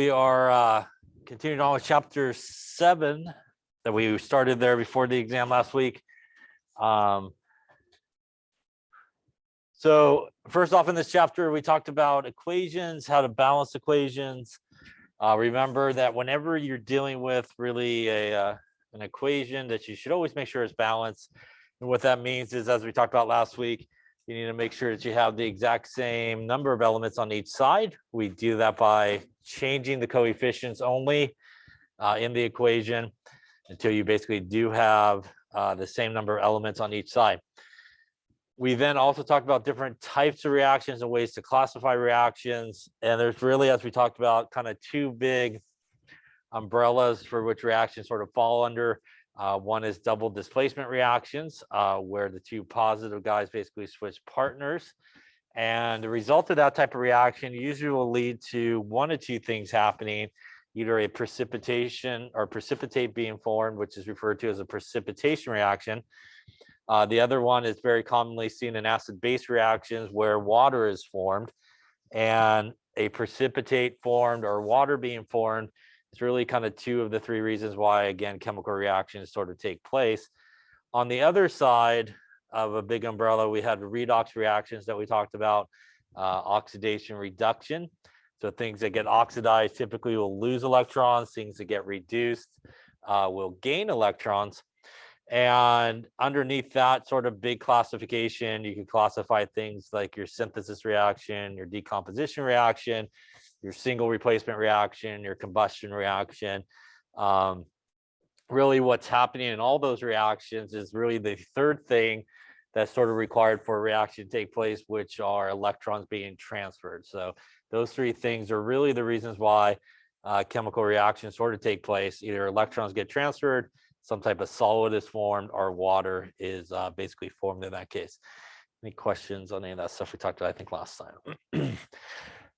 We are continuing on with chapter 7 that we started there before the exam last week. So first off in this chapter, we talked about equations, how to balance equations. Remember that whenever you're dealing with really an equation, that you should always make sure it's balanced. And what that means is, as we talked about last week, you need to make sure that you have the exact same number of elements on each side. We do that by changing the coefficients only in the equation until you basically do have the same number of elements on each side. We then also talked about different types of reactions and ways to classify reactions. And there's really, as we talked about, kind of two big umbrellas for which reactions sort of fall under. One is double displacement reactions, where the two positive guys basically switch partners. And the result of that type of reaction usually will lead to one of two things happening, either a precipitation or precipitate being formed, which is referred to as a precipitation reaction. The other one is very commonly seen in acid-base reactions where water is formed, and a precipitate formed or water being formed. It's really kind of two of the three reasons why, again, chemical reactions sort of take place. On the other side of a big umbrella, we had redox reactions that we talked about, oxidation reduction. So things that get oxidized typically will lose electrons. Things that get reduced will gain electrons. And underneath that sort of big classification, you can classify things like your synthesis reaction, your decomposition reaction, your single replacement reaction, your combustion reaction. Really what's happening in all those reactions is really the third thing that's sort of required for a reaction to take place, which are electrons being transferred. So those three things are really the reasons why chemical reactions sort of take place. Either electrons get transferred, some type of solid is formed, or water is basically formed in that case. Any questions on any of that stuff we talked about, I think, last time?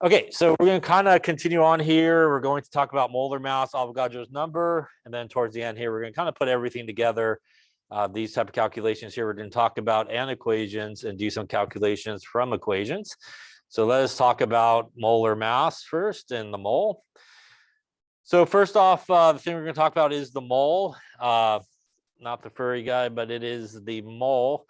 Okay, so we're going to kind of continue on here. We're going to talk about molar mass, Avogadro's number, and then towards the end here, we're going to kind of put everything together. These type of calculations here, we're going to talk about and equations and do some calculations from equations. So let us talk about molar mass first in the mole. So first off, the thing we're going to talk about is the mole, not the furry guy, but it is the mole.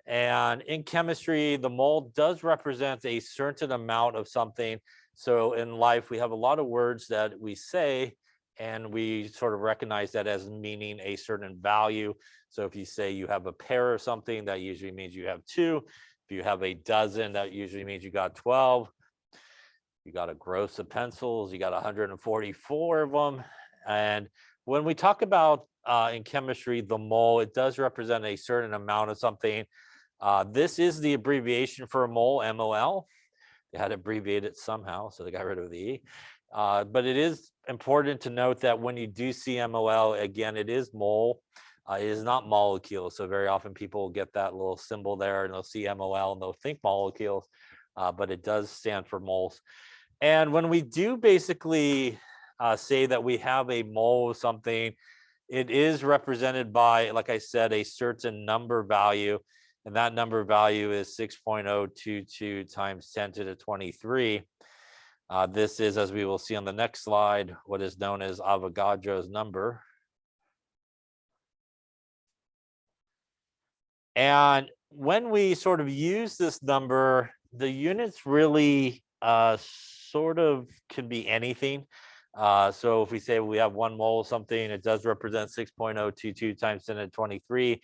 And in chemistry, the mole does represent a certain amount of something. So in life, we have a lot of words that we say, and we sort of recognize that as meaning a certain value. So if you say you have a pair of something, that usually means you have 2. If you have a dozen, that usually means you got 12. You got a gross of pencils, you got 144 of them. And when we talk about in chemistry, the mole, it does represent a certain amount of something. This is the abbreviation for a mole, MOL. They had to abbreviate it somehow, so they got rid of the E. But it is important to note that when you do see MOL, again, it is mole. It is not molecule. So very often people get that little symbol there and they'll see MOL and they'll think molecules, but it does stand for moles. And when we do basically say that we have a mole of something, it is represented by, like I said, a certain number value. And that number value is 6.022 times 10 to the 23. This is, as we will see on the next slide, what is known as Avogadro's number. And when we sort of use this number, the units really sort of can be anything. So if we say we have 1 mole of something, it does represent 6.022 times 10 to the 23.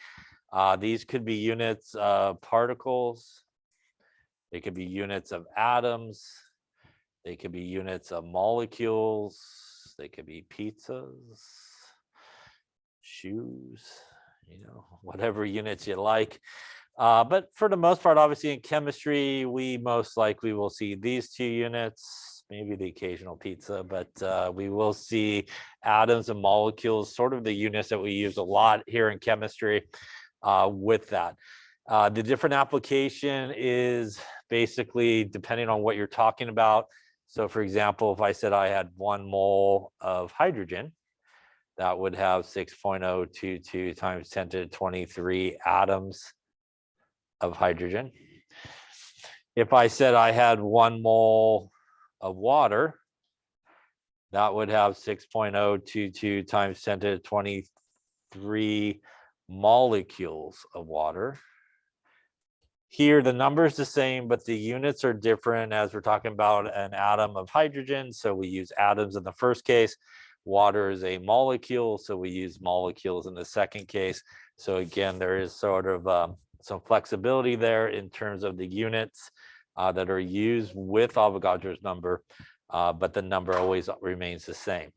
These could be units of particles. They could be units of atoms. They could be units of molecules. They could be pizzas, shoes, you know, whatever units you like. But for the most part, obviously in chemistry, we most likely will see these 2 units, maybe the occasional pizza, but we will see atoms and molecules, sort of the units that we use a lot here in chemistry. With that, the different application is basically depending on what you're talking about. So for example, if I said I had 1 mole of hydrogen, that would have 6.022 times 10 to the 23 atoms of hydrogen. If I said I had 1 mole of water, that would have 6.022 times 10 to the 23 molecules of water. Here, the number is the same, but the units are different as we're talking about an atom of hydrogen. So we use atoms in the first case. Water is a molecule, so we use molecules in the second case. So again, there is sort of some flexibility there in terms of the units that are used with Avogadro's number, but the number always remains the same.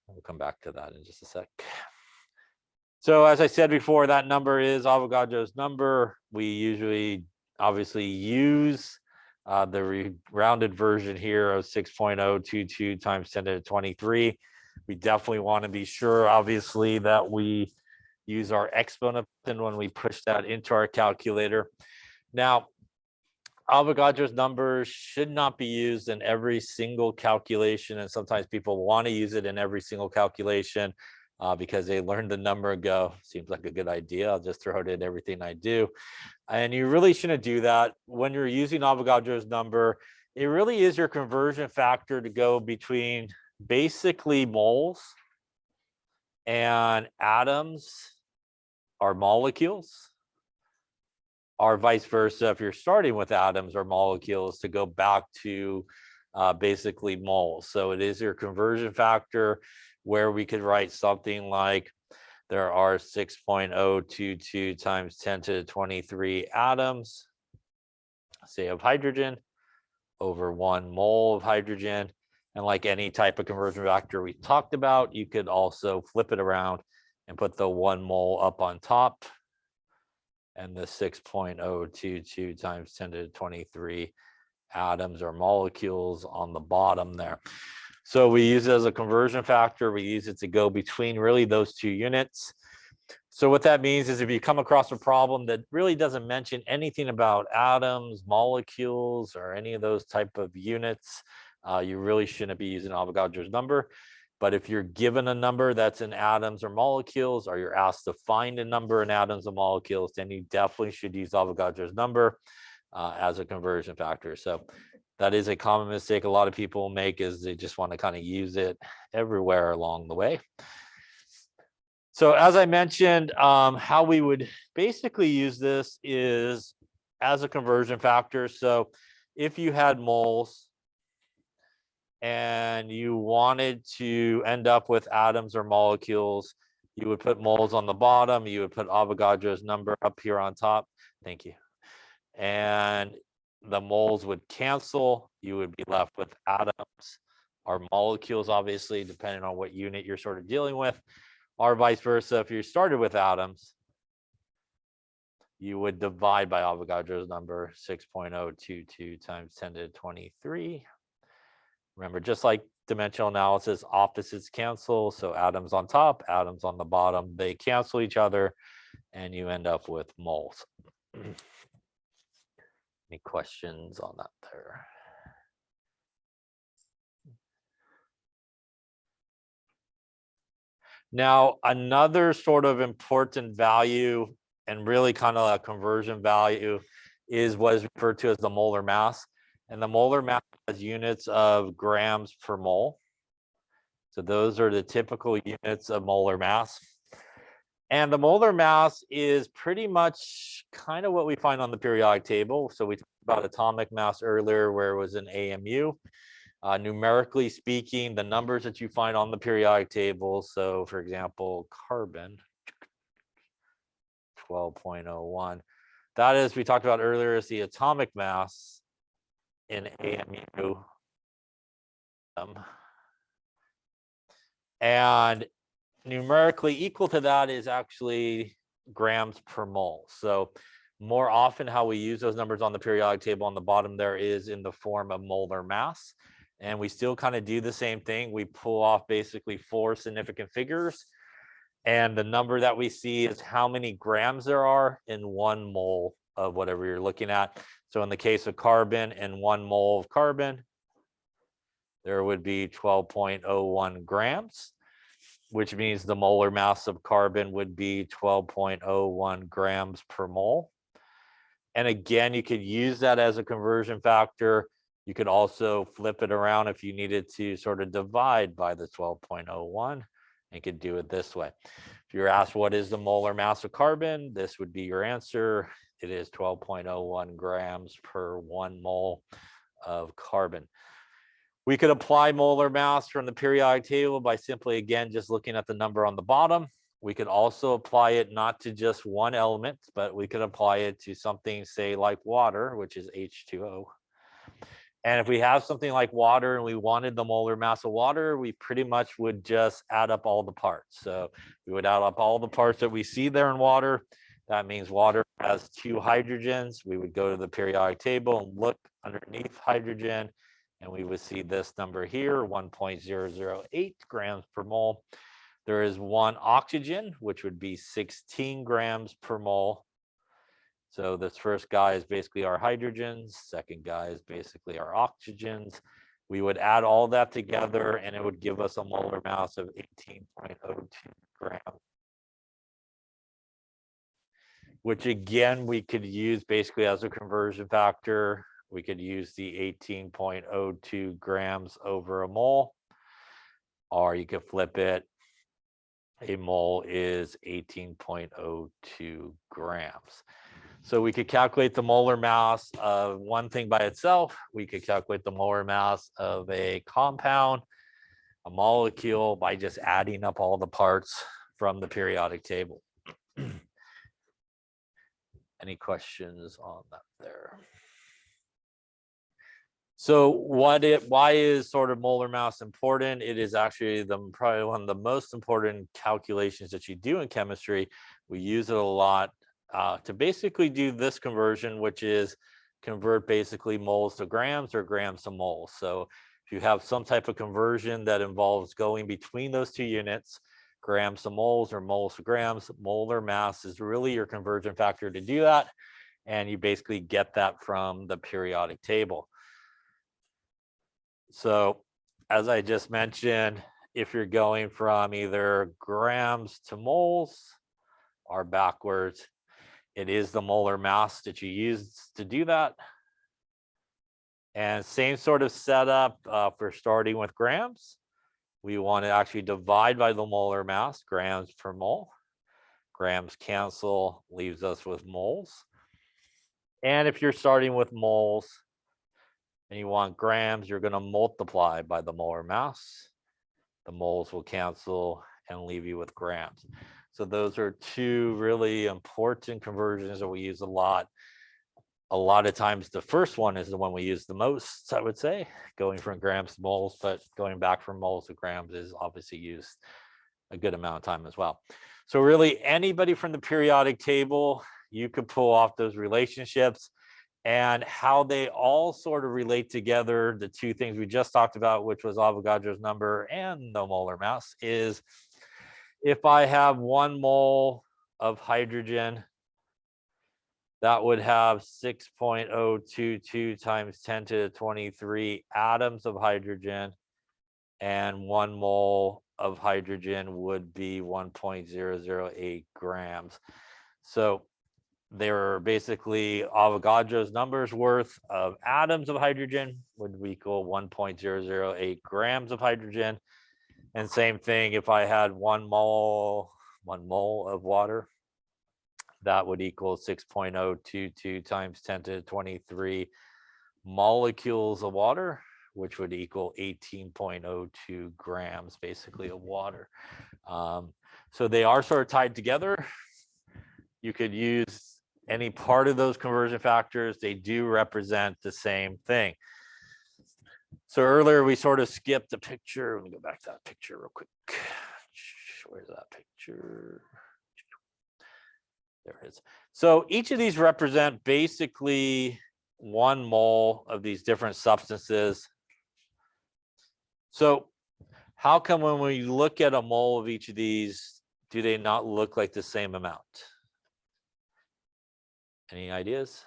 We'll come back to that in just a sec. So as I said before, that number is Avogadro's number. We usually obviously use the rounded version here of 6.022 times 10 to the 23. We definitely want to be sure, obviously, that we use our exponent when we push that into our calculator. Now, Avogadro's number should not be used in every single calculation, and sometimes people want to use it in every single calculation because they learned the number and go, seems like a good idea, I'll just throw it in everything I do. And you really shouldn't do that. When you're using Avogadro's number, it really is your conversion factor to go between basically moles and atoms or molecules, or vice versa. If you're starting with atoms or molecules, to go back to basically moles. So it is your conversion factor, where we could write something like there are 6.022 times 10 to the 23 atoms, say, of hydrogen, over 1 mole of hydrogen. And like any type of conversion factor we talked about, you could also flip it around and put the 1 mole up on top and the 6.022 times 10 to the 23 atoms or molecules on the bottom there. So we use it as a conversion factor. We use it to go between really those two units. So what that means is if you come across a problem that really doesn't mention anything about atoms, molecules, or any of those type of units, you really shouldn't be using Avogadro's number. But if you're given a number that's in atoms or molecules, or you're asked to find a number in atoms or molecules, then you definitely should use Avogadro's number as a conversion factor. So that is a common mistake a lot of people make, is they just want to kind of use it everywhere along the way. So as I mentioned, how we would basically use this is as a conversion factor. So if you had moles and you wanted to end up with atoms or molecules, you would put moles on the bottom, you would put Avogadro's number up here on top. Thank you. And the moles would cancel. You would be left with atoms or molecules, obviously, depending on what unit you're sort of dealing with, or vice versa. If you started with atoms, you would divide by Avogadro's number, 6.022 times 10 to the 23. Remember, just like dimensional analysis, opposites cancel. So atoms on top, atoms on the bottom, they cancel each other, and you end up with moles. Any questions on that there? Now, another sort of important value, and really kind of a conversion value, is what is referred to as the molar mass. And the molar mass has units of grams per mole. So those are the typical units of molar mass. And the molar mass is pretty much kind of what we find on the periodic table. So we talked about atomic mass earlier, where it was an AMU. Numerically speaking, the numbers that you find on the periodic table, so for example, carbon, 12.01, that is, we talked about earlier, is the atomic mass in AMU. And numerically equal to that is actually grams per mole. So more often how we use those numbers on the periodic table on the bottom there is in the form of molar mass. And we still kind of do the same thing. We pull off basically 4 significant figures. And the number that we see is how many grams there are in 1 mole of whatever you're looking at. So in the case of carbon, in 1 mole of carbon, there would be 12.01 grams, which means the molar mass of carbon would be 12.01 grams per mole. And again, you could use that as a conversion factor. You could also flip it around if you needed to sort of divide by the 12.01 and could do it this way. If you're asked what is the molar mass of carbon, this would be your answer. It is 12.01 grams per 1 mole of carbon. We could apply molar mass from the periodic table by simply, again, just looking at the number on the bottom. We could also apply it not to just one element, but we could apply it to something, say, like water, which is H2O. And if we have something like water and we wanted the molar mass of water, we pretty much would just add up all the parts. So we would add up all the parts that we see there in water. That means water has 2 hydrogens. We would go to the periodic table and look underneath hydrogen, and we would see this number here, 1.008 grams per mole. There is 1 oxygen, which would be 16 grams per mole. So this first guy is basically our hydrogens. Second guy is basically our oxygens. We would add all that together and it would give us a molar mass of 18.02 grams. Which again, we could use basically as a conversion factor. We could use the 18.02 grams over a mole, or you could flip it. A mole is 18.02 grams. So we could calculate the molar mass of one thing by itself. We could calculate the molar mass of a compound, a molecule, by just adding up all the parts from the periodic table. Any questions on that there? So why is sort of molar mass important? It is actually probably one of the most important calculations that you do in chemistry. We use it a lot to basically do this conversion, which is convert basically moles to grams or grams to moles. So if you have some type of conversion that involves going between those 2 units, grams to moles or moles to grams, molar mass is really your conversion factor to do that. And you basically get that from the periodic table. So as I just mentioned, if you're going from either grams to moles or backwards, it is the molar mass that you use to do that. And same sort of setup for starting with grams. We want to actually divide by the molar mass, grams per mole. Grams cancel, leaves us with moles. And if you're starting with moles and you want grams, you're going to multiply by the molar mass. The moles will cancel and leave you with grams. So those are 2 really important conversions that we use a lot. A lot of times the first one is the one we use the most, I would say, going from grams to moles, but going back from moles to grams is obviously used a good amount of time as well. So really anybody from the periodic table, you could pull off those relationships, and how they all sort of relate together. The 2 things we just talked about, which was Avogadro's number and the molar mass, is if I have 1 mole of hydrogen, that would have 6.022 times 10 to the 23 atoms of hydrogen, and 1 mole of hydrogen would be 1.008 grams. So they're basically Avogadro's numbers worth of atoms of hydrogen would equal 1.008 grams of hydrogen. And same thing, if I had 1 mole of water, that would equal 6.022 times 10 to the 23 molecules of water, which would equal 18.02 grams basically of water. So they are sort of tied together. You could use any part of those conversion factors. They do represent the same thing. So earlier we sort of skipped a picture. Let me go back to that picture real quick. Where's that picture? There it is. So each of these represent basically 1 mole of these different substances. So how come when we look at a mole of each of these, do they not look like the same amount? Any ideas?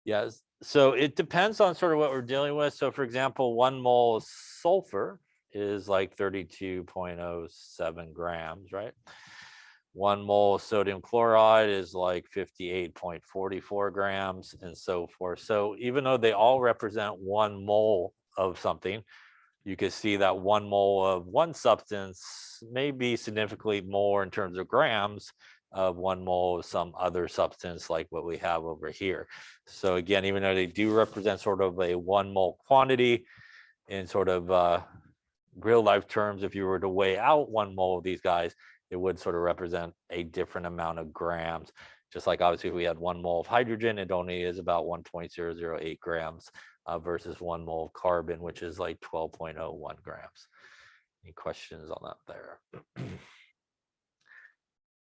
Yes. So it depends on sort of what we're dealing with. So for example, 1 mole of sulfur is like 32.07 grams, right? 1 mole of sodium chloride is like 58.44 grams and so forth. So even though they all represent 1 mole of something, you can see that 1 mole of one substance may be significantly more in terms of grams of 1 mole of some other substance like what we have over here. So again, even though they do represent sort of a 1 mole quantity in sort of real life terms, if you were to weigh out 1 mole of these guys, it would sort of represent a different amount of grams. Just like obviously if we had 1 mole of hydrogen, it only is about 1.008 grams versus 1 mole of carbon, which is like 12.01 grams. Any questions on that there?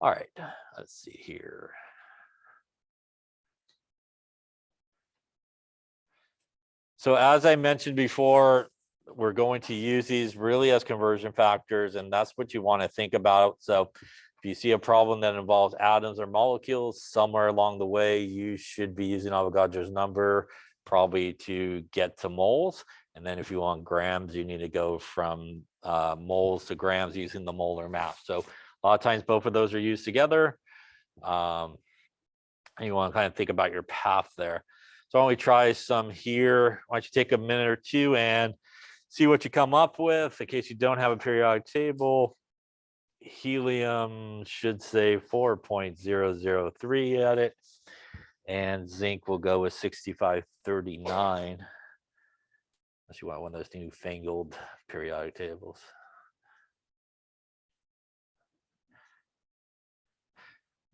All right, let's see here. So as I mentioned before, we're going to use these really as conversion factors, and that's what you want to think about. So if you see a problem that involves atoms or molecules somewhere along the way, you should be using Avogadro's number probably to get to moles. And then if you want grams, you need to go from moles to grams using the molar mass. So a lot of times both of those are used together. And you want to kind of think about your path there. So why don't we try some here? Why don't you take a minute or two and see what you come up with. In case you don't have a periodic table, helium should say 4.003 at it, and zinc will go with 6539. Unless you want one of those newfangled periodic tables.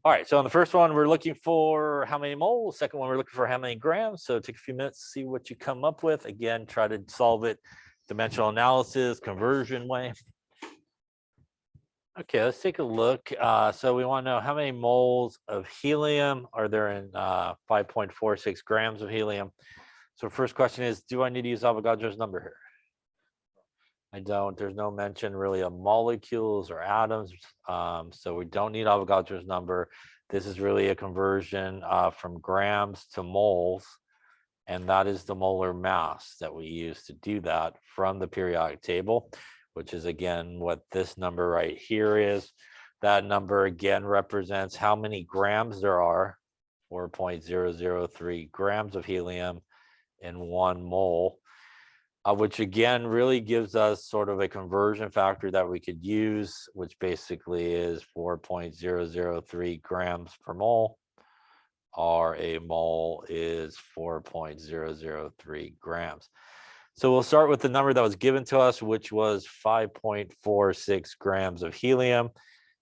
All right, so on the first one, we're looking for how many moles. Second one, we're looking for how many grams. So take a few minutes to see what you come up with. Again, try to solve it dimensional analysis, conversion way. Okay, let's take a look. So we want to know how many moles of helium are there in 5.46 grams of helium. So first question is, do I need to use Avogadro's number here? I don't. There's no mention really of molecules or atoms. So we don't need Avogadro's number. This is really a conversion from grams to moles. And that is the molar mass that we use to do that from the periodic table, which is again what this number right here is. That number again represents how many grams there are, 4.003 grams of helium in 1 mole, which again really gives us sort of a conversion factor that we could use, which basically is 4.003 grams per mole. Or a mole is 4.003 grams. So we'll start with the number that was given to us, which was 5.46 grams of helium.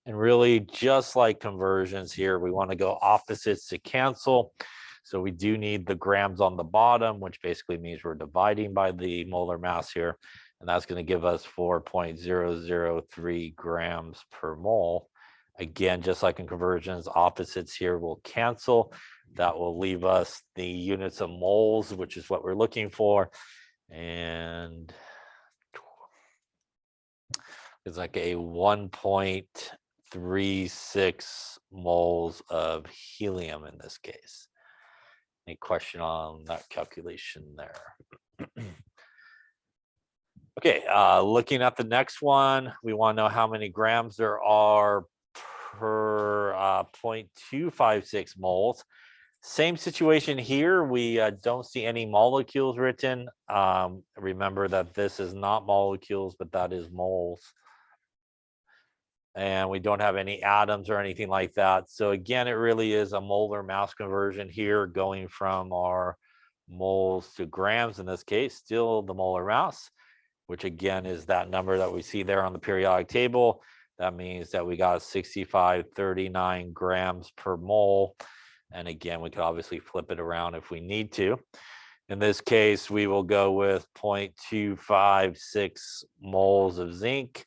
And really, just like conversions here, we want to go opposites to cancel. So we do need the grams on the bottom, which basically means we're dividing by the molar mass here. And that's going to give us 4.003 grams per mole. Again, just like in conversions, opposites here will cancel. That will leave us the units of moles, which is what we're looking for. And it's like a 1.36 moles of helium in this case. Any question on that calculation there? Okay, looking at the next one, we want to know how many grams there are per 0.256 moles. Same situation here. We don't see any molecules written. Remember that this is not molecules, but that is moles. And we don't have any atoms or anything like that. So again, it really is a molar mass conversion here, going from our moles to grams in this case, still the molar mass, which again is that number that we see there on the periodic table. That means that we got 6539 grams per mole. And again, we could obviously flip it around if we need to. In this case, we will go with 0.256 moles of zinc.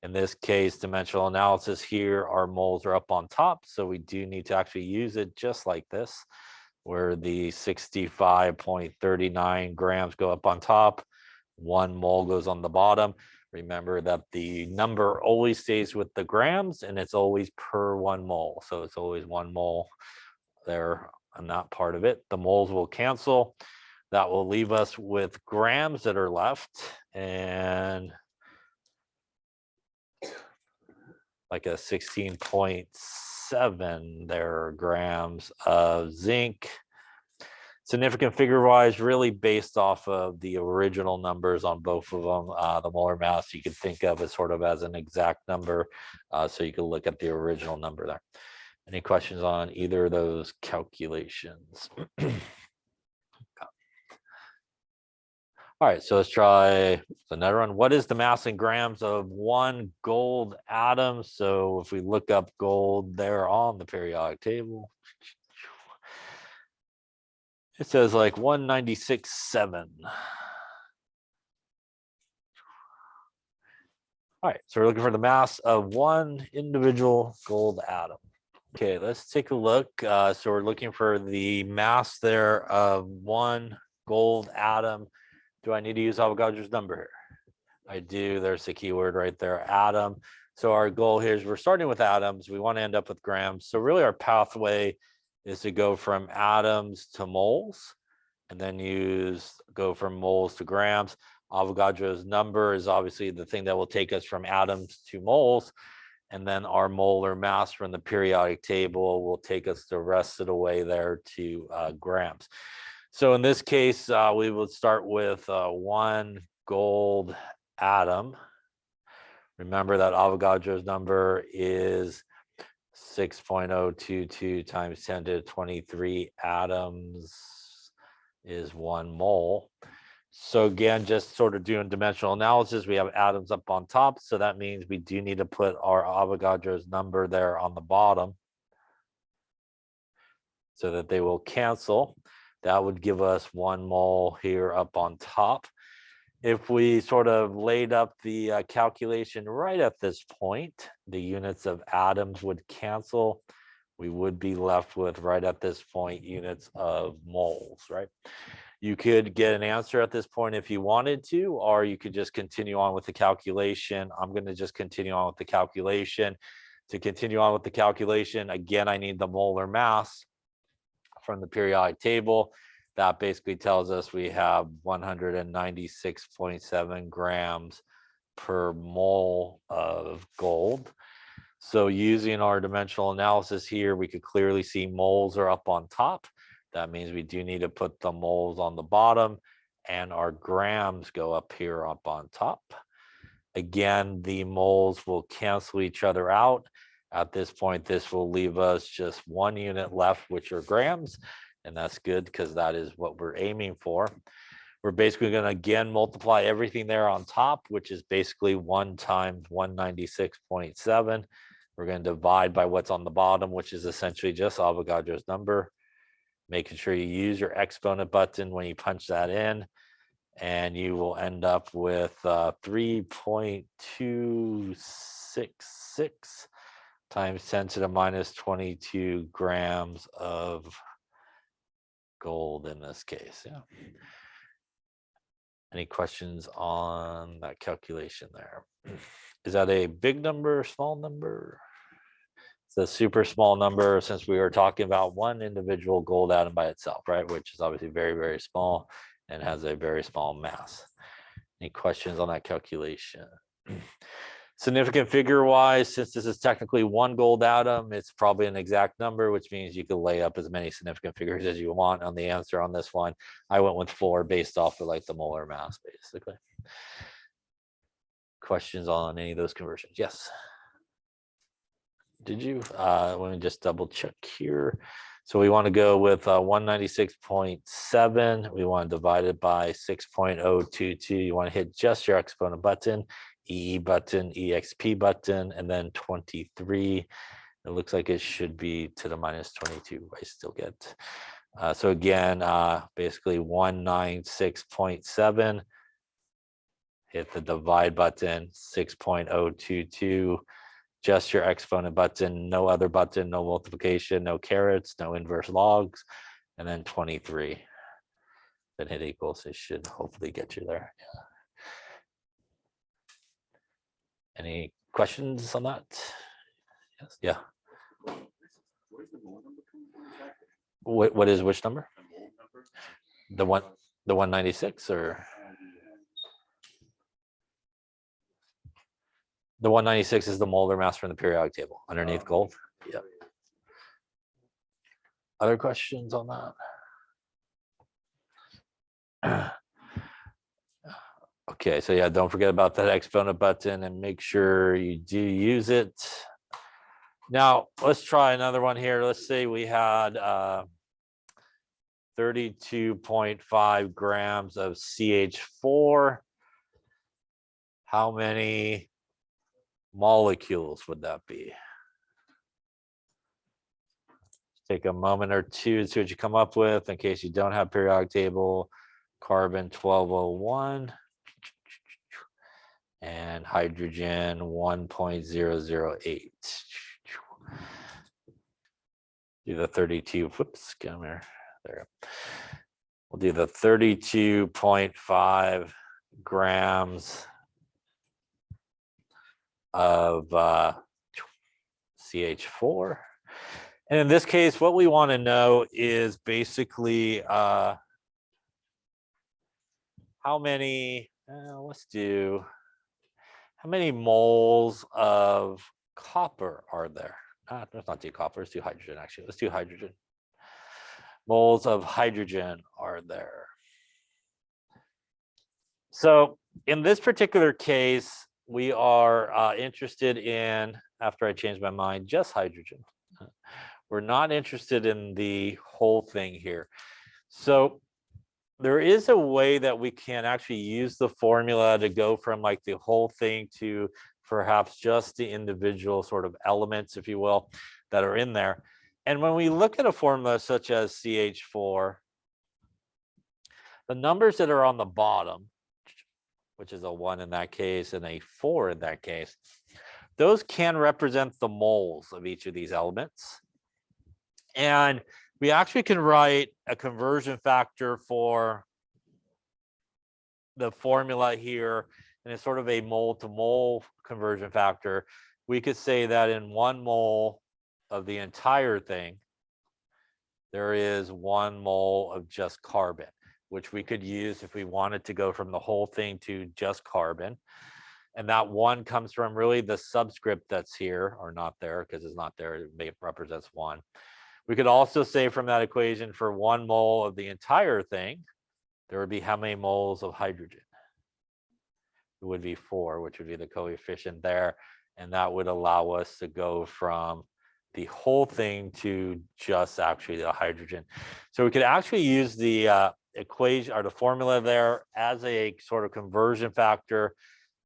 In this case, dimensional analysis here, our moles are up on top. So we do need to actually use it just like this, where the 65.39 grams go up on top. 1 mole goes on the bottom. Remember that the number always stays with the grams and it's always per 1 mole. So it's always 1 mole there on that part of it. The moles will cancel. That will leave us with grams that are left. And like a 16.7 there grams of zinc. Significant figure-wise, really based off of the original numbers on both of them. The molar mass you could think of as sort of as an exact number, so you could look at the original number there. Any questions on either of those calculations? All right, so let's try another one. What is the mass in grams of one gold atom? So if we look up gold there on the periodic table, it says like 196.7. All right, so we're looking for the mass of one individual gold atom. Okay, let's take a look. So we're looking for the mass there of one gold atom. Do I need to use Avogadro's number here? I do. There's the keyword right there, atom. So our goal here is we're starting with atoms. We want to end up with grams. So really our pathway is to go from atoms to moles and then go from moles to grams. Avogadro's number is obviously the thing that will take us from atoms to moles. And then our molar mass from the periodic table will take us the rest of the way there to grams. So in this case, we would start with one gold atom. Remember that Avogadro's number is 6.022 times 10 to the 23 atoms is 1 mole. So again, just sort of doing dimensional analysis, we have atoms up on top. So that means we do need to put our Avogadro's number there on the bottom so that they will cancel. That would give us 1 mole here up on top. If we sort of laid up the calculation right at this point, the units of atoms would cancel. We would be left with right at this point units of moles, right? You could get an answer at this point if you wanted to, or you could just continue on with the calculation. I'm going to just continue on with the calculation. To continue on with the calculation, again, I need the molar mass from the periodic table. That basically tells us we have 196.7 grams per mole of gold. So using our dimensional analysis here, we could clearly see moles are up on top. That means we do need to put the moles on the bottom, and our grams go up here up on top. Again, the moles will cancel each other out. At this point, this will leave us just one unit left, which are grams, and that's good because that is what we're aiming for. We're basically going to again multiply everything there on top, which is basically 1 times 196.7. We're going to divide by what's on the bottom, which is essentially just Avogadro's number. Making sure you use your exponent button when you punch that in, and you will end up with 3.266 times 10 to the minus 22 grams of gold in this case. Yeah. Any questions on that calculation there? Is that a big number, small number? It's a super small number since we were talking about one individual gold atom by itself, right? Which is obviously very, very small and has a very small mass. Any questions on that calculation? Significant figure wise, since this is technically one gold atom, it's probably an exact number, which means you could lay up as many significant figures as you want on the answer on this one. I went with 4 based off of like the molar mass, basically. Questions on any of those conversions? Yes. Did you? Let me just double check here. So we want to go with 196.7. We want to divide it by 6.022. You want to hit just your exponent button, EE button, EXP button, and then 23. It looks like it should be to the minus 22. I still get. So again, basically 196.7. Hit the divide button, 6.022. Just your exponent button, no other button, no multiplication, no carets, no inverse logs, and then 23. Then hit equals. It should hopefully get you there. Yeah. Any questions on that? Yes. Yeah. What is which number? The 196 or The 196 is the molar mass from the periodic table underneath gold. Yep. Other questions on that? Okay, so yeah, don't forget about that exponent button and make sure you do use it. Now, let's try another one here. Let's say we had 32.5 grams of CH4. How many molecules would that be? Take a moment or two to see what you come up with in case you don't have periodic table. Carbon 1201 and hydrogen 1.008. Do the 32, whoops, come here. There. We'll do the 32.5 grams of CH4. And in this case, what we want to know is basically how many, let's do, how many moles of copper are there? Let's not do copper, let's do hydrogen actually. Let's do hydrogen. Moles of hydrogen are there. So in this particular case, we are interested in, after I change my mind, just hydrogen. We're not interested in the whole thing here. So there is a way that we can actually use the formula to go from like the whole thing to perhaps just the individual sort of elements, if you will, that are in there. And when we look at a formula such as CH4, the numbers that are on the bottom, which is a 1 in that case and a 4 in that case, those can represent the moles of each of these elements. And we actually can write a conversion factor for the formula here, and it's sort of a mole to mole conversion factor. We could say that in 1 mole of the entire thing, there is 1 mole of just carbon, which we could use if we wanted to go from the whole thing to just carbon. And that 1 comes from really the subscript that's here, or not there, because it's not there, it represents 1. We could also say from that equation for 1 mole of the entire thing, there would be how many moles of hydrogen? It would be 4, which would be the coefficient there. And that would allow us to go from the whole thing to just actually the hydrogen. So we could actually use the equation or the formula there as a sort of conversion factor.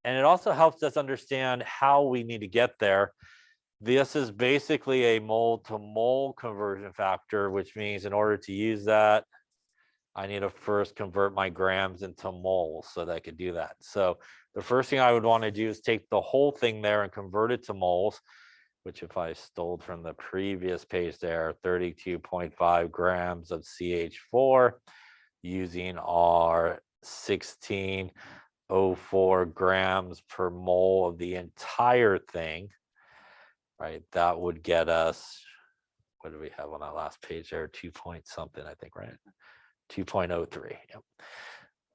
And it also helps us understand how we need to get there. This is basically a mole to mole conversion factor, which means in order to use that, I need to first convert my grams into moles so that I could do that. So the first thing I would want to do is take the whole thing there and convert it to moles, which if I stole from the previous page there, 32.5 grams of CH4 using our 1604 grams per mole of the entire thing, right? That would get us, what do we have on that last page there? 2 point something, I think, right? 2.03. Yep.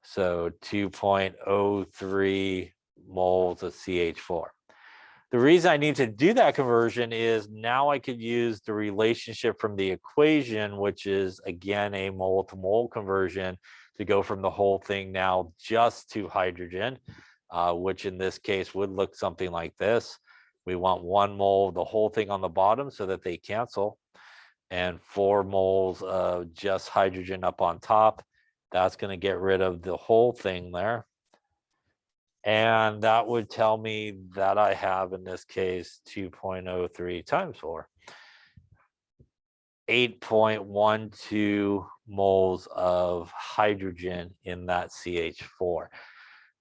So 2.03 moles of CH4. The reason I need to do that conversion is now I could use the relationship from the equation, which is again a mole to mole conversion, to go from the whole thing now just to hydrogen, which in this case would look something like this. We want 1 mole of the whole thing on the bottom so that they cancel, and 4 moles of just hydrogen up on top. That's going to get rid of the whole thing there. And that would tell me that I have, in this case, 2.03 times 4. 8.12 moles of hydrogen in that CH4.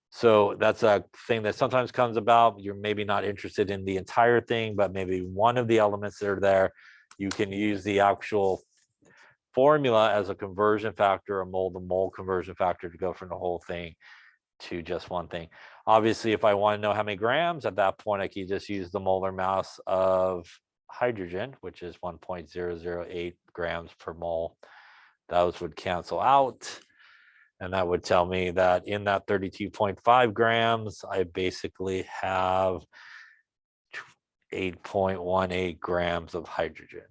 So that's a thing that sometimes comes about. You're maybe not interested in the entire thing, but maybe one of the elements that are there. You can use the actual formula as a conversion factor, a mole to mole conversion factor, to go from the whole thing to just one thing. Obviously, if I want to know how many grams, at that point I can just use the molar mass of hydrogen, which is 1.008 grams per mole. Those would cancel out, and that would tell me that in that 32.5 grams I basically have 8.18 grams of hydrogen.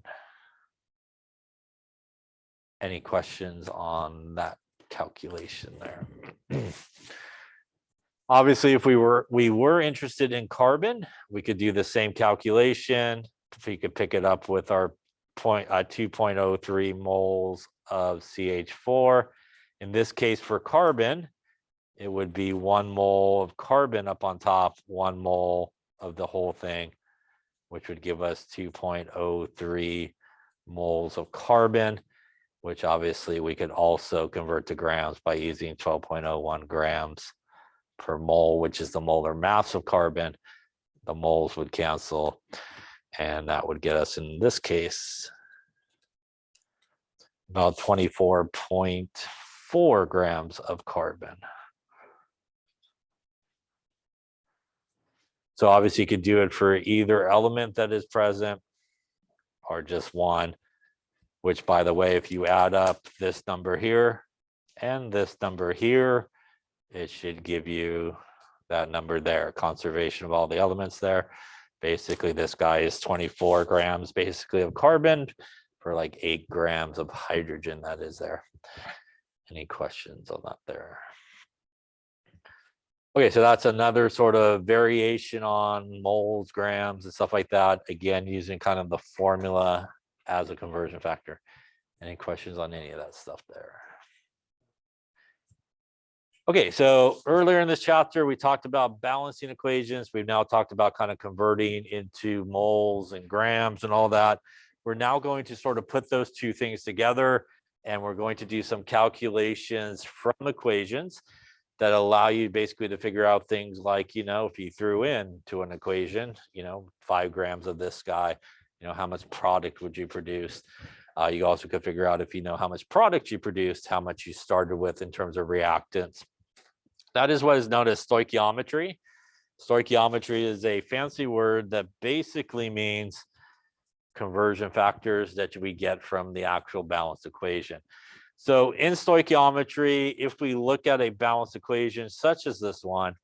Any questions on that calculation there? Obviously, if we were interested in carbon, we could do the same calculation. If we could pick it up with our 2.03 moles of CH4. In this case, for carbon, it would be 1 mole of carbon up on top, 1 mole of the whole thing, which would give us 2.03 moles of carbon, which obviously we could also convert to grams by using 12.01 grams per mole, which is the molar mass of carbon. The moles would cancel, and that would get us, in this case, about 24.4 grams of carbon. So obviously you could do it for either element that is present or just one, which, by the way, if you add up this number here and this number here, it should give you that number there, conservation of all the elements there. Basically, this guy is 24 grams basically of carbon for like 8 grams of hydrogen that is there. Any questions on that there? Okay, so that's another sort of variation on moles, grams, and stuff like that. Again, using kind of the formula as a conversion factor. Any questions on any of that stuff there? Okay, so earlier in this chapter, we talked about balancing equations. We've now talked about kind of converting into moles and grams and all that. We're now going to sort of put those two things together, and we're going to do some calculations from equations that allow you basically to figure out things like, if you threw into an equation, 5 grams of this guy, how much product would you produce? You also could figure out, if you know how much product you produced, how much you started with in terms of reactants. That is what is known as stoichiometry. Stoichiometry is a fancy word that basically means conversion factors that we get from the actual balanced equation. So in stoichiometry, if we look at a balanced equation such as this one,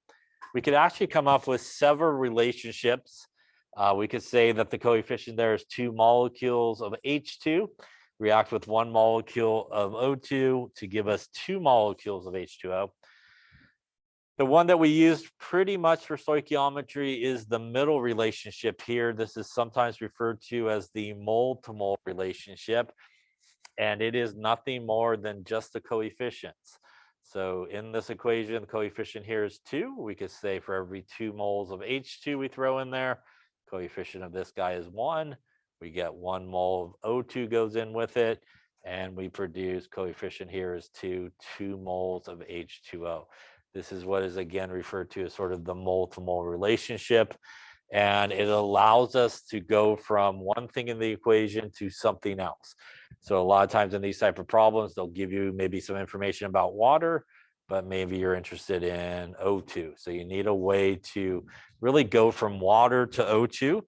we could actually come up with several relationships. We could say that the coefficient there is 2 molecules of H2 react with 1 molecule of O2 to give us 2 molecules of H2O. The one that we used pretty much for stoichiometry is the middle relationship here. This is sometimes referred to as the mole-to-mole relationship, and it is nothing more than just the coefficients. So in this equation, the coefficient here is 2. We could say for every 2 moles of H2 we throw in there, coefficient of this guy is 1. We get 1 mole of O2 goes in with it, and we produce coefficient here is 2 moles of H2O. This is what is again referred to as sort of the mole-to-mole relationship. And it allows us to go from one thing in the equation to something else. So a lot of times in these type of problems, they'll give you maybe some information about water, but maybe you're interested in O2. So you need a way to really go from water to O2.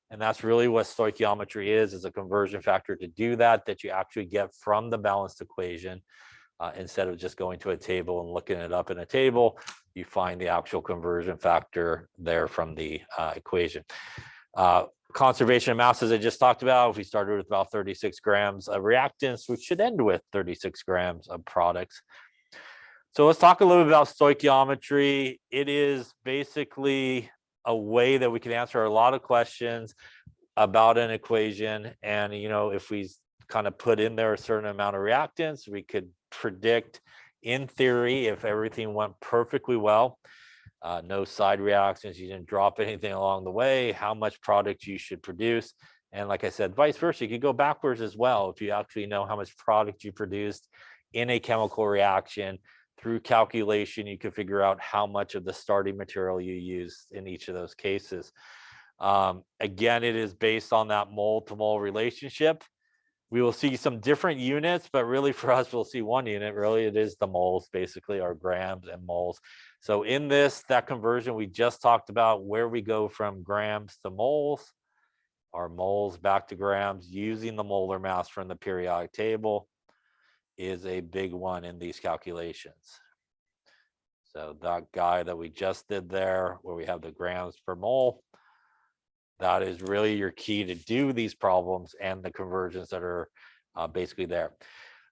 And that's really what stoichiometry is a conversion factor to do that you actually get from the balanced equation. Instead of just going to a table and looking it up in a table, you find the actual conversion factor there from the equation. Conservation of mass, as I just talked about, if we started with about 36 grams of reactants, we should end with 36 grams of products. So let's talk a little bit about stoichiometry. It is basically a way that we can answer a lot of questions about an equation. And, if we kind of put in there a certain amount of reactants, we could predict, in theory, if everything went perfectly well, no side reactions, you didn't drop anything along the way, how much product you should produce. And like I said, vice versa, you could go backwards as well. If you actually know how much product you produced in a chemical reaction, through calculation, you could figure out how much of the starting material you used in each of those cases. Again, it is based on that mole-to-mole relationship. We will see some different units, but really for us, we'll see one unit. Really, it is the moles, basically, our grams and moles. So in that conversion we just talked about, where we go from grams to moles, our moles back to grams, using the molar mass from the periodic table, is a big one in these calculations. So that guy that we just did there, where we have the grams per mole, That is really your key to do these problems and the conversions that are basically there.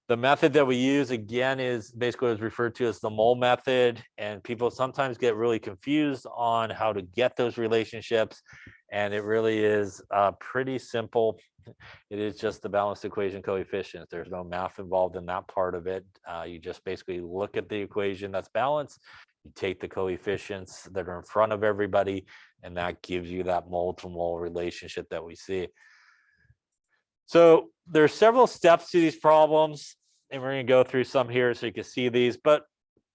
The method that we use, again, is basically what is referred to as the mole method. And people sometimes get really confused on how to get those relationships. And it really is pretty simple. It is just the balanced equation coefficients. There's no math involved in that part of it. You just basically look at the equation that's balanced. You take the coefficients that are in front of everybody, and that gives you that mole to mole relationship that we see. So there's several steps to these problems, and we're going to go through some here so you can see these. But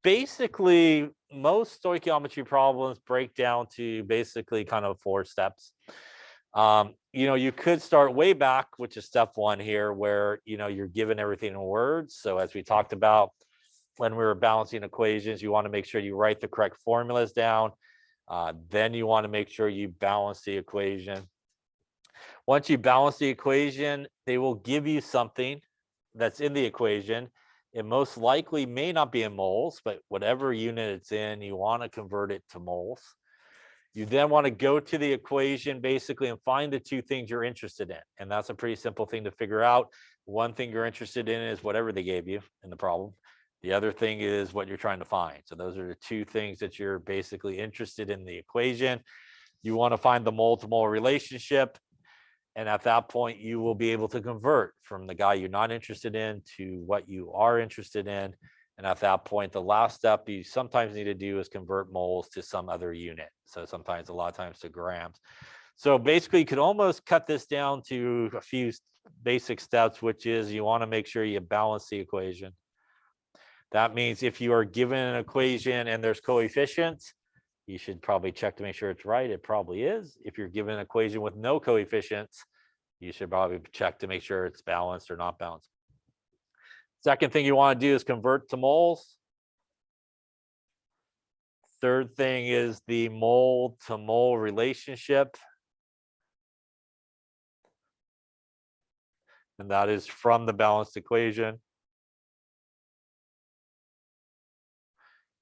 basically, most stoichiometry problems break down to basically kind of 4 steps. You could start way back, which is step 1 here, where you're given everything in words. So as we talked about when we were balancing equations, you want to make sure you write the correct formulas down. Then you want to make sure you balance the equation. Once you balance the equation, they will give you something that's in the equation. It most likely may not be in moles, but whatever unit it's in, you want to convert it to moles. You then want to go to the equation basically and find the 2 things you're interested in. And that's a pretty simple thing to figure out. One thing you're interested in is whatever they gave you in the problem. The other thing is what you're trying to find. So those are the 2 things that you're basically interested in the equation. You want to find the mole to mole relationship. And at that point, you will be able to convert from the guy you're not interested in to what you are interested in. And at that point, the last step you sometimes need to do is convert moles to some other unit. So sometimes, a lot of times, to grams. So basically, you could almost cut this down to a few basic steps, which is you want to make sure you balance the equation. That means if you are given an equation and there's coefficients, you should probably check to make sure it's right. It probably is. If you're given an equation with no coefficients, you should probably check to make sure it's balanced or not balanced. Second thing you want to do is convert to moles. Third thing is the mole to mole relationship. And that is from the balanced equation.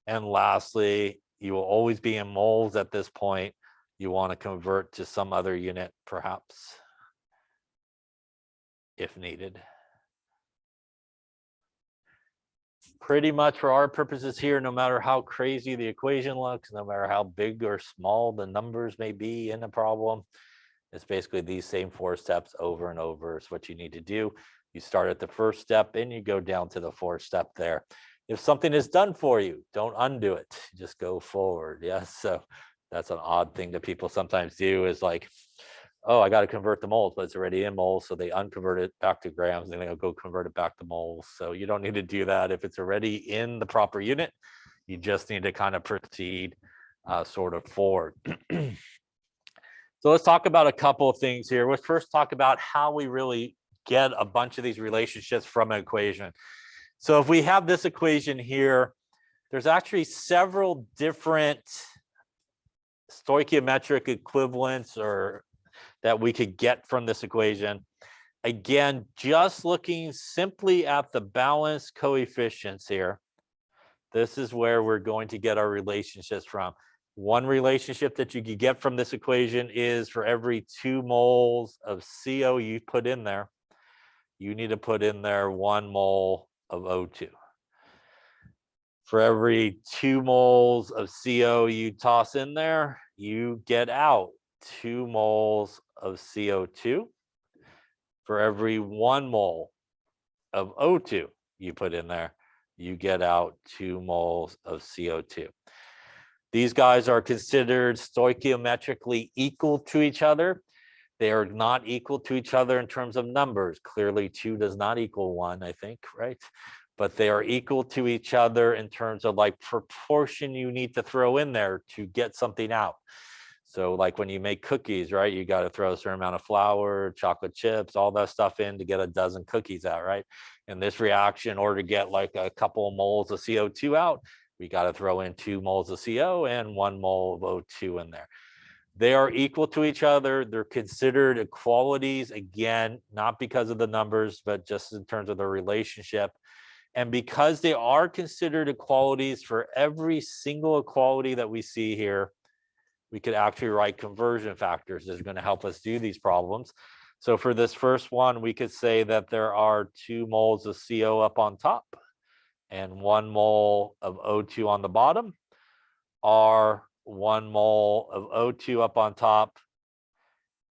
And lastly, you will always be in moles at this point. You want to convert to some other unit, perhaps, if needed. Pretty much for our purposes here, no matter how crazy the equation looks, no matter how big or small the numbers may be in a problem, it's basically these same 4 steps over and over is what you need to do. You start at the first step and you go down to the 4th step there. If something is done for you, don't undo it. Just go forward. Yes. So that's an odd thing that people sometimes do is like, oh, I got to convert the moles, but it's already in moles. So they unconvert it back to grams and then they'll go convert it back to moles. So you don't need to do that. If it's already in the proper unit, you just need to kind of proceed sort of forward. So let's talk about a couple of things here. Let's first talk about how we really get a bunch of these relationships from an equation. So if we have this equation here, there's actually several different stoichiometric equivalents or that we could get from this equation. Again, just looking simply at the balance coefficients here, this is where we're going to get our relationships from. One relationship that you could get from this equation is for every 2 moles of CO you put in there, you need to put in there 1 mole of O2. For every 2 moles of CO you toss in there, you get out 2 moles of CO2. For every 1 mole of O2 you put in there, you get out 2 moles of CO2. These guys are considered stoichiometrically equal to each other. They are not equal to each other in terms of numbers. Clearly, 2 does not equal 1, I think, right? But they are equal to each other in terms of like proportion you need to throw in there to get something out. So like when you make cookies, right? You got to throw a certain amount of flour, chocolate chips, all that stuff in to get a dozen cookies out, right? In this reaction, in order to get like a couple of moles of CO2 out, we got to throw in 2 moles of CO and 1 mole of O2 in there. They are equal to each other. They're considered equalities, again, not because of the numbers, but just in terms of the relationship. And because they are considered equalities, for every single equality that we see here, we could actually write conversion factors that are going to help us do these problems. So for this first one, we could say that there are 2 moles of CO up on top and 1 mole of O2 on the bottom, are 1 mole of O2 up on top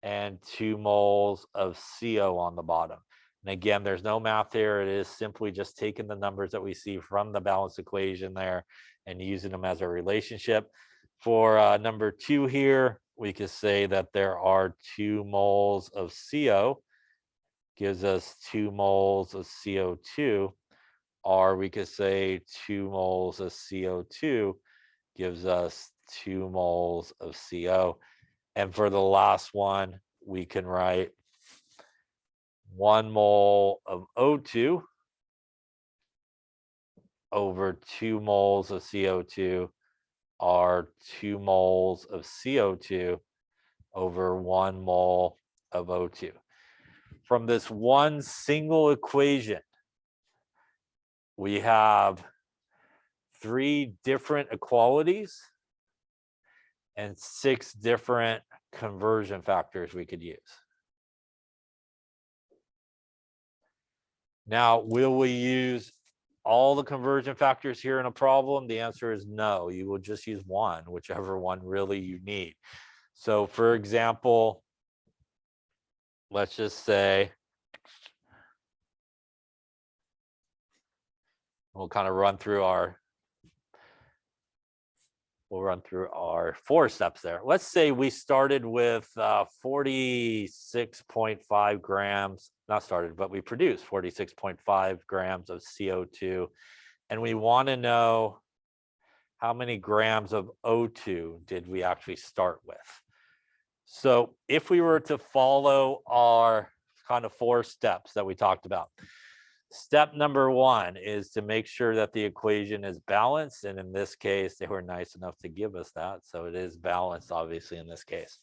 and 2 moles of CO on the bottom. And again, there's no math here. It is simply just taking the numbers that we see from the balanced equation there and using them as a relationship. For number 2 here, we could say that there are 2 moles of CO, gives us 2 moles of CO2, or we could say 2 moles of CO2 gives us 2 moles of CO. And for the last one, we can write 1 mole of O2 over 2 moles of CO2 are 2 moles of CO2 over 1 mole of O2. From this one single equation, we have 3 different equalities and 6 different conversion factors we could use. Now, will we use all the conversion factors here in a problem? The answer is no. You will just use one, whichever one really you need. So for example, let's just say, we'll kind of run through our 4 steps there. Let's say we started with 46.5 grams, not started, but we produced 46.5 grams of CO2. And we want to know how many grams of O2 did we actually start with. So if we were to follow our kind of 4 steps that we talked about, step number 1 is to make sure that the equation is balanced. And in this case, they were nice enough to give us that. So it is balanced, obviously, in this case.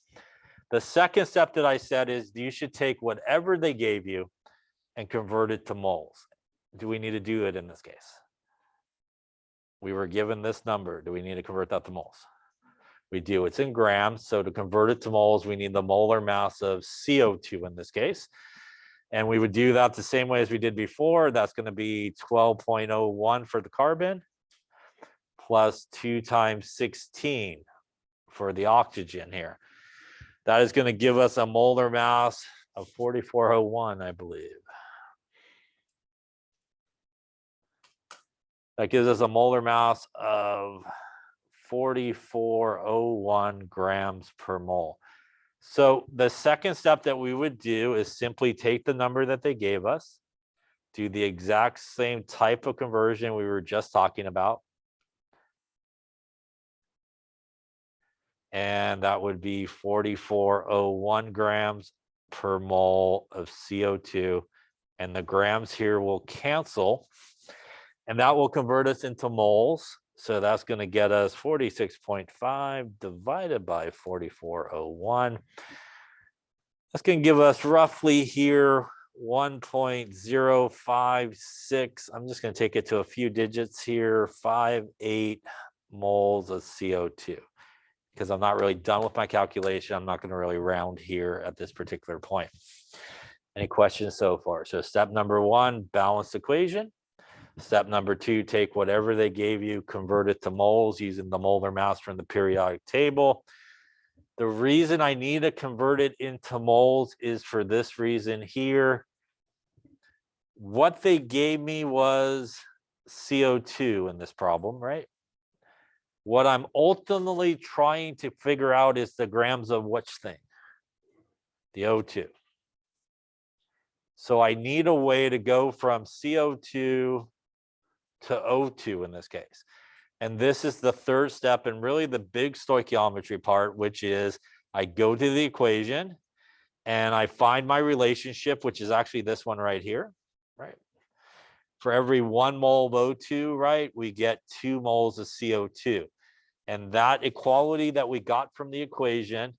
The second step that I said is you should take whatever they gave you and convert it to moles. Do we need to do it in this case? We were given this number. Do we need to convert that to moles? We do. It's in grams. So to convert it to moles, we need the molar mass of CO2 in this case. And we would do that the same way as we did before. That's going to be 12.01 for the carbon plus 2 times 16 for the oxygen here. That is going to give us a molar mass of 4401, I believe. That gives us a molar mass of 4401 grams per mole. So the second step that we would do is simply take the number that they gave us, do the exact same type of conversion we were just talking about. And that would be 4401 grams per mole of CO2. And the grams here will cancel. And that will convert us into moles. So that's going to get us 46.5 divided by 4401. That's going to give us roughly here 1.056. I'm just going to take it to a few digits here, 58 moles of CO2. Because I'm not really done with my calculation. I'm not going to really round here at this particular point. Any questions so far? So step number 1, balanced equation. Step number 2, take whatever they gave you, convert it to moles using the molar mass from the periodic table. The reason I need to convert it into moles is for this reason here. What they gave me was CO2 in this problem, right? What I'm ultimately trying to figure out is the grams of which thing? The O2. So I need a way to go from CO2 to O2 in this case. And this is the third step and really the big stoichiometry part, which is I go to the equation and I find my relationship, which is actually this one right here, right? For every 1 mole of O2, right, we get 2 moles of CO2. And that equality that we got from the equation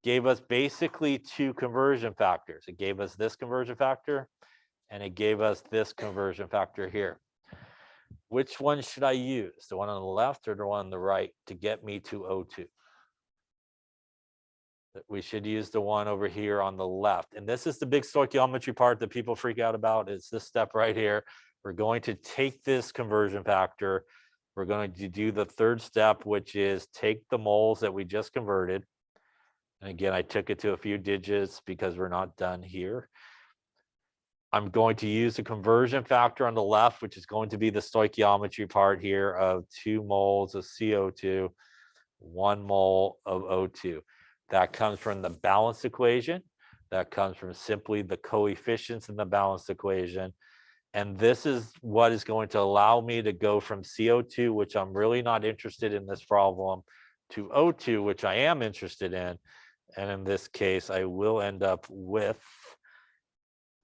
gave us basically 2 conversion factors. It gave us this conversion factor and it gave us this conversion factor here. Which one should I use? The one on the left or the one on the right to get me to O2? We should use the one over here on the left. And this is the big stoichiometry part that people freak out about. It's this step right here. We're going to take this conversion factor. We're going to do the third step, which is take the moles that we just converted. And again, I took it to a few digits because we're not done here. I'm going to use the conversion factor on the left, which is going to be the stoichiometry part here of 2 moles of CO2, 1 mole of O2. That comes from the balanced equation. That comes from simply the coefficients in the balanced equation. And this is what is going to allow me to go from CO2, which I'm really not interested in this problem, to O2, which I am interested in. And in this case, I will end up with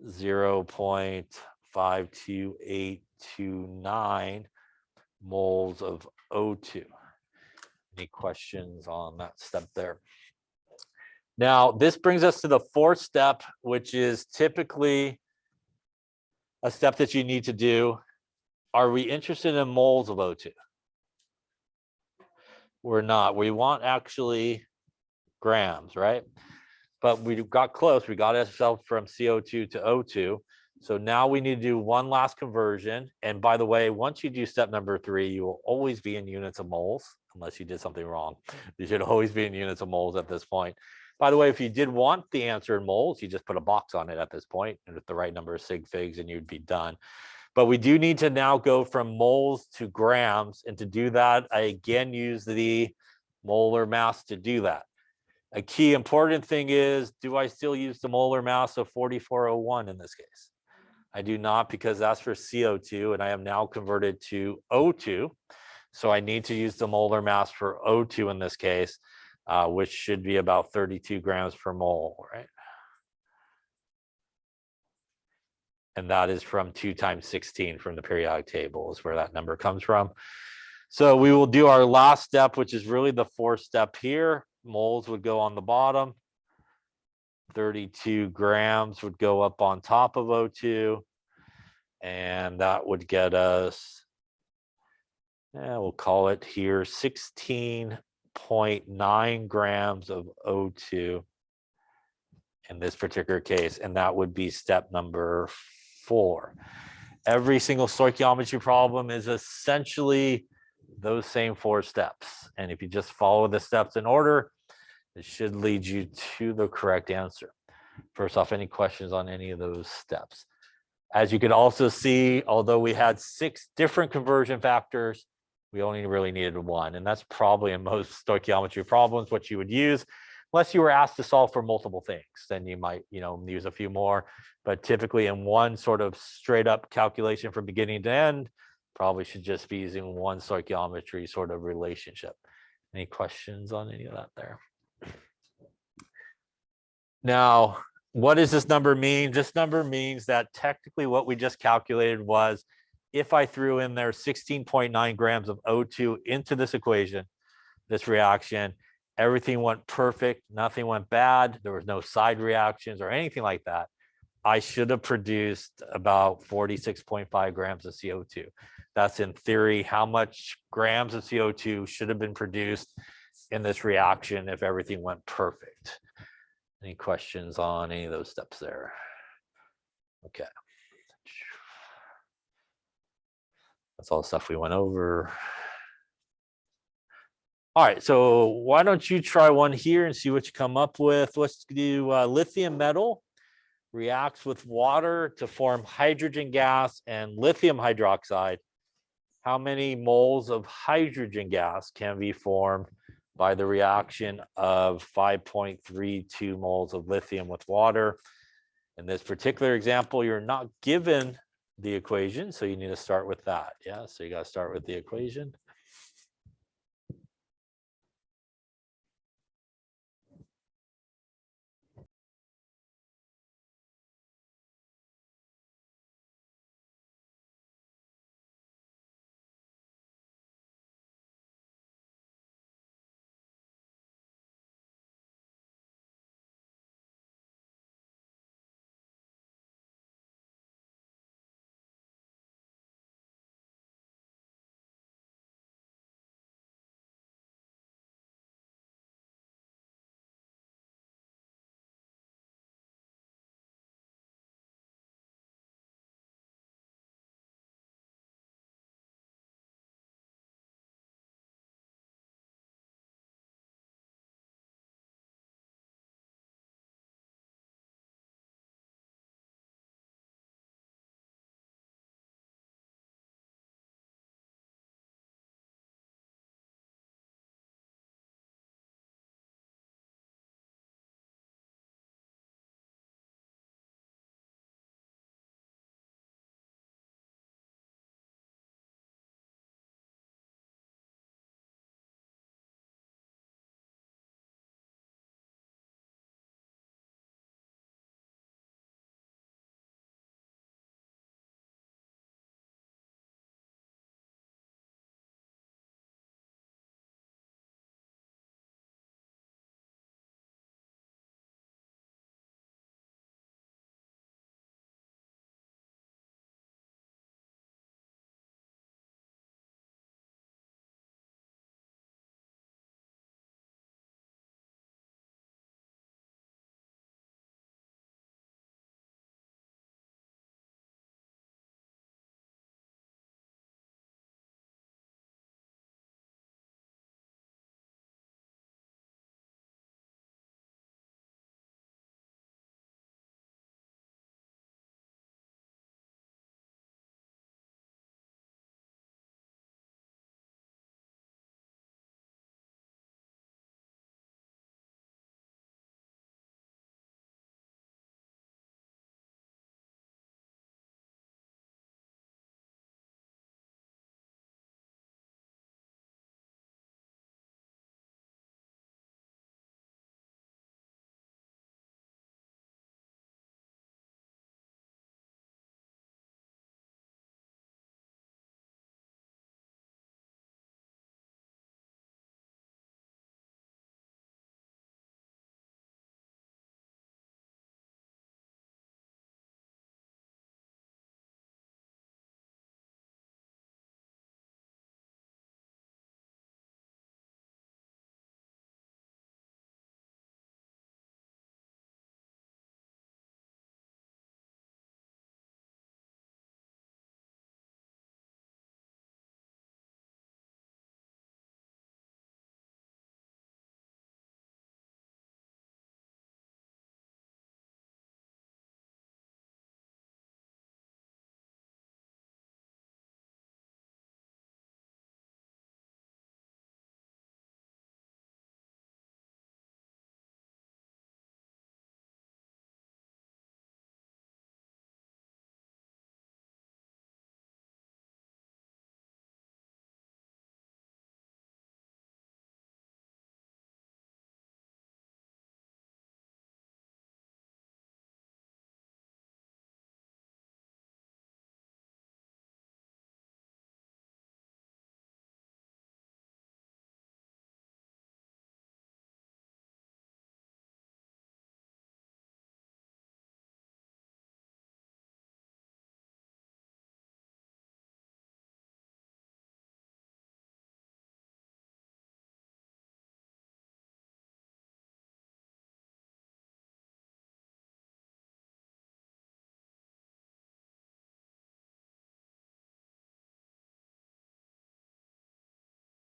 0.52829 moles of O2. Any questions on that step there? Now, this brings us to the fourth step, which is typically a step that you need to do. Are we interested in moles of O2? We're not. We want actually grams, right? But we got close. We got ourselves from CO2 to O2. So now we need to do one last conversion. And by the way, once you do step number 3, you will always be in units of moles, unless you did something wrong. You should always be in units of moles at this point. By the way, if you did want the answer in moles, you just put a box on it at this point, and with the right number of sig figs, and you'd be done. But we do need to now go from moles to grams. And to do that, I again use the molar mass to do that. A key important thing is, do I still use the molar mass of 4401 in this case? I do not, because that's for CO2, and I am now converted to O2. So I need to use the molar mass for O2 in this case, which should be about 32 grams per mole, right? And that is from 2 times 16 from the periodic table is where that number comes from. So we will do our last step, which is really the fourth step here. Moles would go on the bottom. 32 grams would go up on top of O2. And that would get us, we'll call it here, 16.9 grams of O2 in this particular case. And that would be step number 4. Every single stoichiometry problem is essentially those same 4 steps. And if you just follow the steps in order, it should lead you to the correct answer. First off, any questions on any of those steps? As you can also see, although we had 6 different conversion factors, we only really needed 1. And that's probably in most stoichiometry problems what you would use, unless you were asked to solve for multiple things. Then you might, use a few more. But typically in one sort of straight up calculation from beginning to end, probably should just be using one stoichiometry sort of relationship. Any questions on any of that there? Now, what does this number mean? This number means that technically what we just calculated was, if I threw in there 16.9 grams of O2 into this equation, this reaction, everything went perfect, nothing went bad, there was no side reactions or anything like that, I should have produced about 46.5 grams of CO2. That's in theory how much grams of CO2 should have been produced in this reaction if everything went perfect. Any questions on any of those steps there? Okay. That's all the stuff we went over. All right, so why don't you try one here and see what you come up with. Let's do lithium metal reacts with water to form hydrogen gas and lithium hydroxide. How many moles of hydrogen gas can be formed by the reaction of 5.32 moles of lithium with water? In this particular example, you're not given the equation, so you need to start with that. Yeah, so you got to start with the equation.